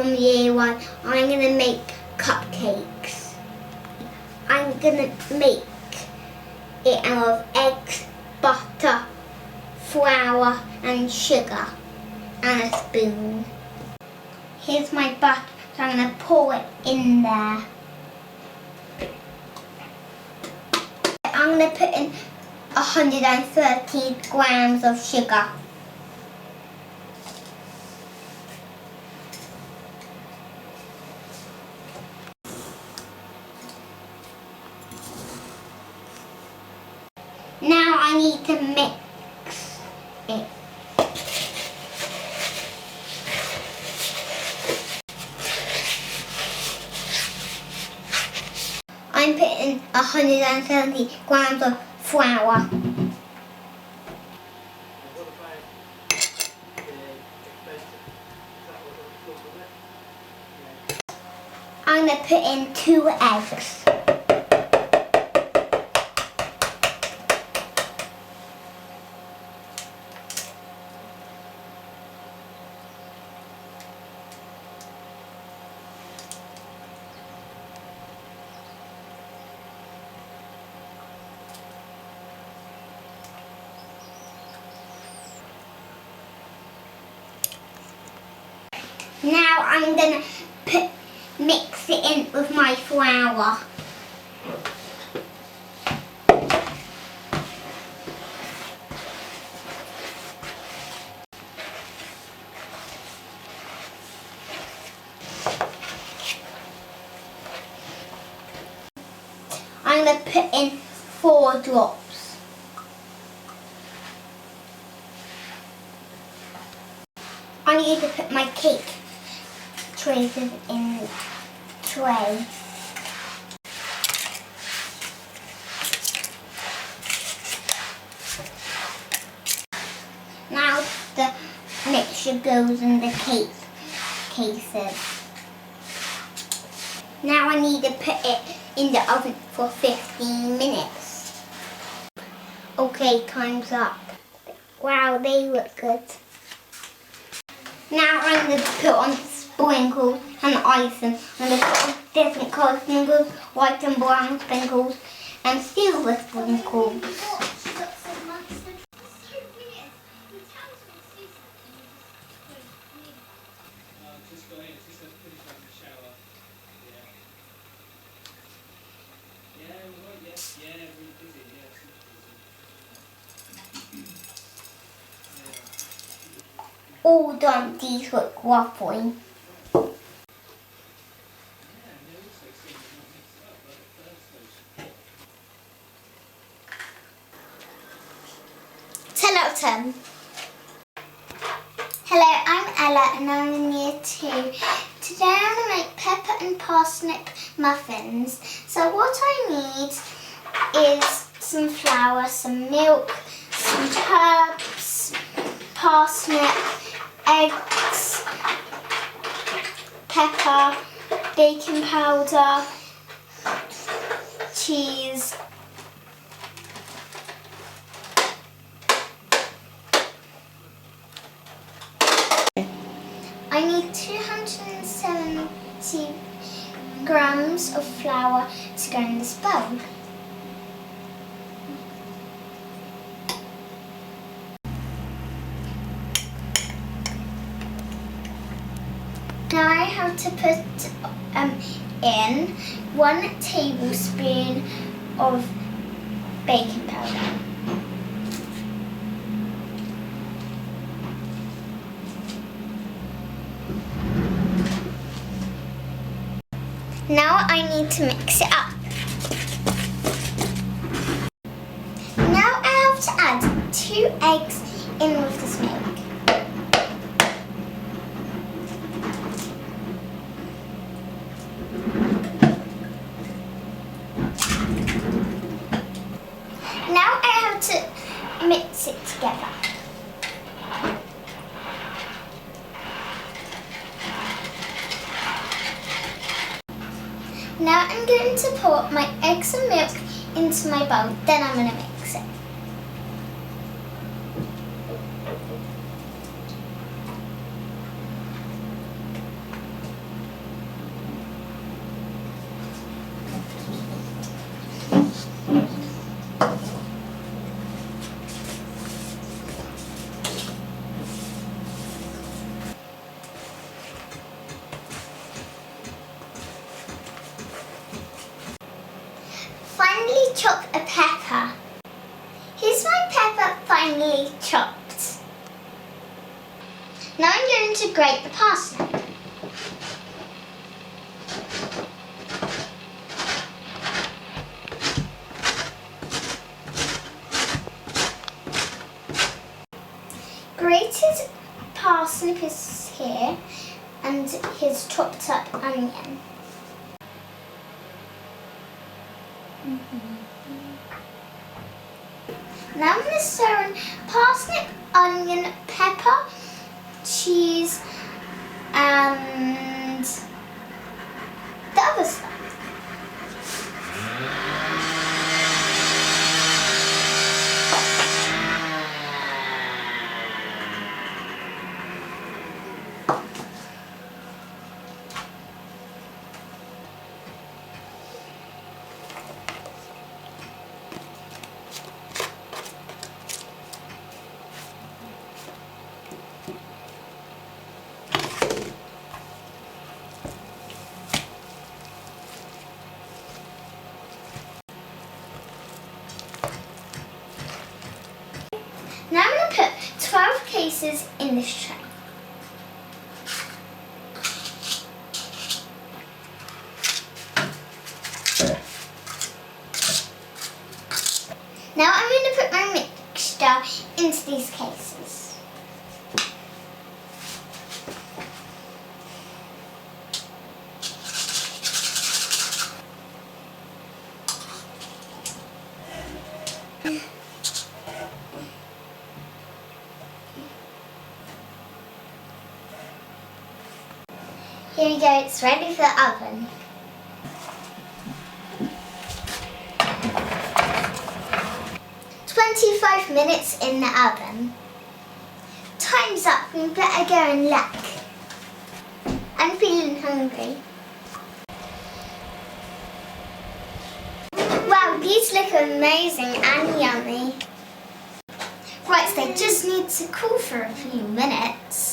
from year one. I'm going to make cupcakes. I'm going to make it out of eggs, butter, flour and sugar and a spoon. Here's my butter, so I'm going to pour it in there. I'm going to put in 130 grams of sugar. Now I need to mix it. I'm putting 170 grams of flour. I'm going to put in 2 eggs. Now I'm going to mix it in with my flour. I'm going to put in 4 drops. I need to put my cake trays in the tray. Now the mixture goes in the cake cases. Now I need to put it in the oven for 15 minutes. Okay, time's up. Wow, they look good. Now I'm going to put on sprinkles and icing. I'm going to put on different colour sprinkles, white and brown sprinkles and silver sprinkles. All done, these look lovely. Hello, Tim. Hello, I'm Ella and I'm in year 2. Today I'm going to make pepper and parsnip muffins. So what I need is some flour, some milk, some herbs, parsnip, eggs, pepper, baking powder, cheese, I need 270 grams of flour to go in this bowl. Now I have to put in 1 tablespoon of baking powder. Now I need to mix it up. Now I have to add 2 eggs in with this milk. Now I have to mix it together. Now I'm going to pour my eggs and milk into my bowl, then I'm going to mix it. a pepper. Here's my pepper finely chopped. Now I'm going to grate the parsnip. Grated parsnip is here, and his chopped up onion. Now I'm going to stir in parsnip, onion, pepper, cheese, and the other stuff. Now I'm going to put 12 cases in this tray. Now I'm going to put my mixture into these cases. Here we go, it's ready for the oven. "25 minutes in the oven. Time's up, we better go and look. I'm feeling hungry. Wow, these look amazing and yummy. Right, so they just need to cool for a few minutes.